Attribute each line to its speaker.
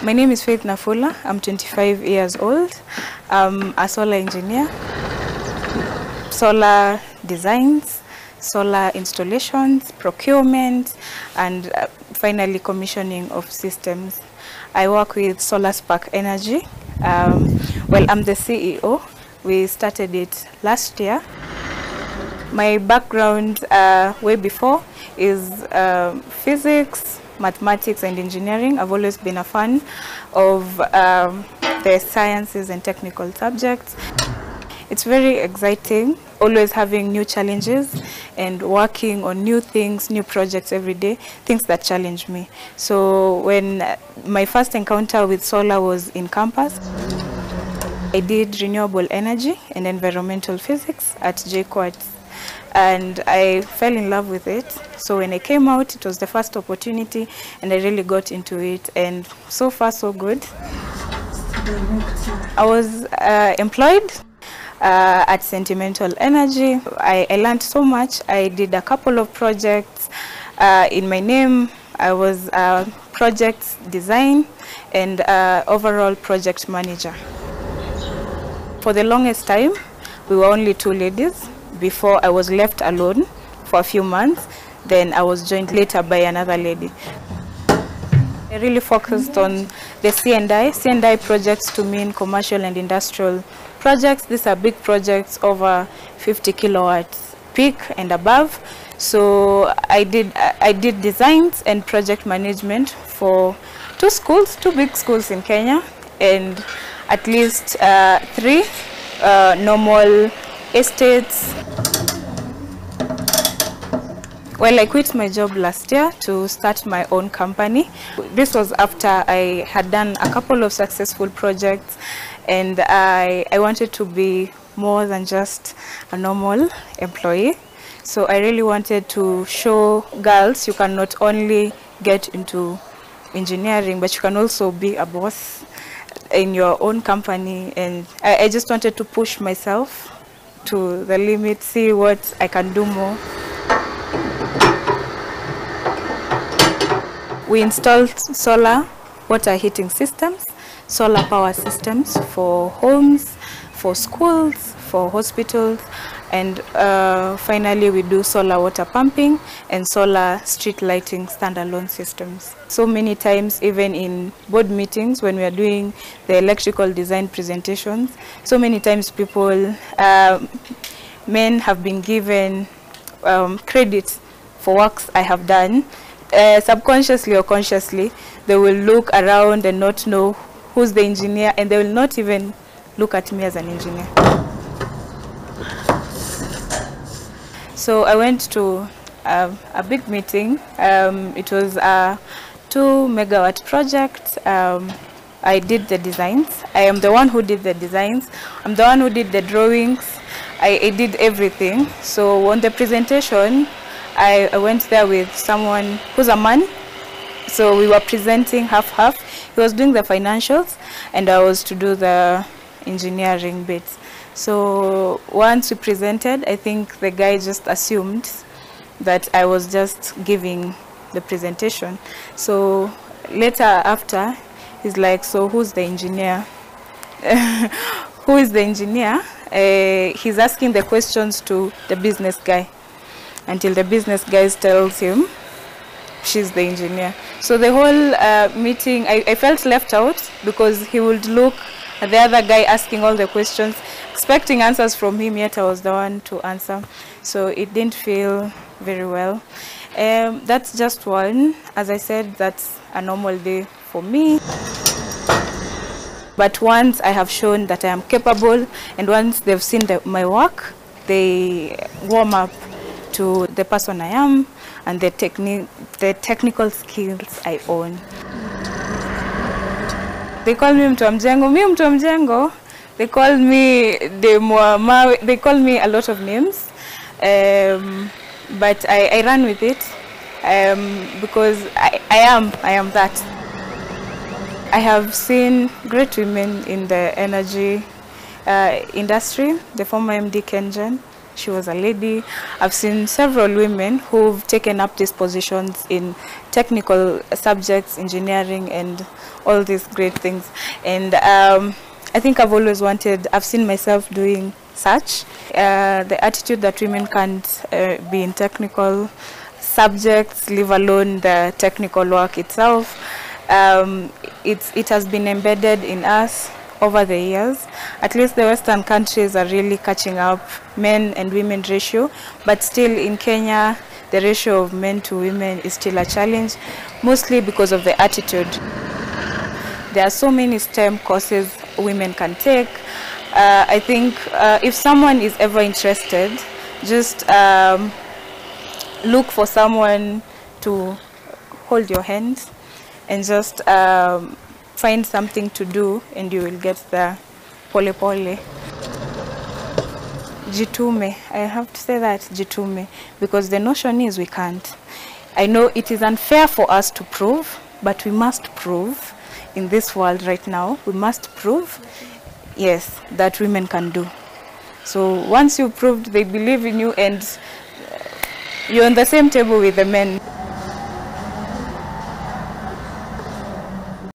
Speaker 1: My name is Wafula. I'm 25 years old. I'm a solar engineer, solar designs, solar installations, procurement, and finally commissioning of systems. I work with Solar Spark Energy. Well, I'm the CEO. We started it last year. My background way before is physics, mathematics and engineering. I've always been a fan of the sciences and technical subjects. It's very exciting, always having new challenges and working on new things, new projects every day, things that challenge me. So when my first encounter with solar was in campus, I did renewable energy and environmental physics at JQuat. And I fell in love with it. So when I came out, it was the first opportunity and I really got into it, and so far so good. I was employed at Sentimental Energy. I learned so much. I did a couple of projects in my name. I was project design and overall project manager. For the longest time, we were only 2 ladies. Before I was left alone for a few months, then I was joined later by another lady. I really focused on the C&I projects, to mean commercial and industrial projects. These are big projects over 50 kilowatts peak and above. So I did designs and project management for 2 big schools in Kenya, and at least 3 normal estates. Well, I quit my job last year to start my own company. This was after I had done a couple of successful projects, and I wanted to be more than just a normal employee. So I really wanted to show girls you can not only get into engineering, but you can also be a boss in your own company. And I just wanted to push myself to the limit, see what I can do more. We installed solar water heating systems, solar power systems for homes, for schools, for hospitals, and finally we do solar water pumping and solar street lighting standalone systems. So many times, even in board meetings when we are doing the electrical design presentations, so many times people, men have been given credit for works I have done. Subconsciously or consciously, they will look around and not know who's the engineer, and they will not even look at me as an engineer. So I went to a big meeting. It was a 2 megawatt project. I did the designs. I am the one who did the designs. I'm the one who did the drawings. I did everything. So on the presentation, I went there with someone who's a man. So we were presenting half-half. He was doing the financials and I was to do the engineering bits. So once we presented, I think the guy just assumed that I was just giving the presentation. So later after, he's like, so who's the engineer? Who is the engineer? He's asking the questions to the business guy, until the business guy tells him she's the engineer. So the whole meeting, I felt left out, because he would look at the other guy asking all the questions, expecting answers from him, yet I was the one to answer. So it didn't feel very well. That's just one. As I said, that's a normal day for me. But once I have shown that I am capable, and once they've seen my work, they warm up to the person I am and the technical skills I own. They call me mtu wa mjengo. They call me they call me a lot of names, but I run with it because I am that. I have seen great women in the energy industry. The former MD Kenjan, She was a lady. I've seen several women who've taken up these positions in technical subjects, engineering, and all these great things. And I think I've seen myself doing such. The attitude that women can't be in technical subjects, leave alone the technical work itself. It has been embedded in us over the years. At least the Western countries are really catching up, men and women ratio, but still in Kenya, the ratio of men to women is still a challenge, mostly because of the attitude. There are so many STEM courses women can take. I think if someone is ever interested, just look for someone to hold your hand and just find something to do, and you will get there. Pole pole. Jitume. I have to say that, jitume, because the notion is we can't. I know it is unfair for us to prove, but we must prove in this world right now. We must prove, yes, that women can do. So once you proved, they believe in you, and you're on the same table with the men.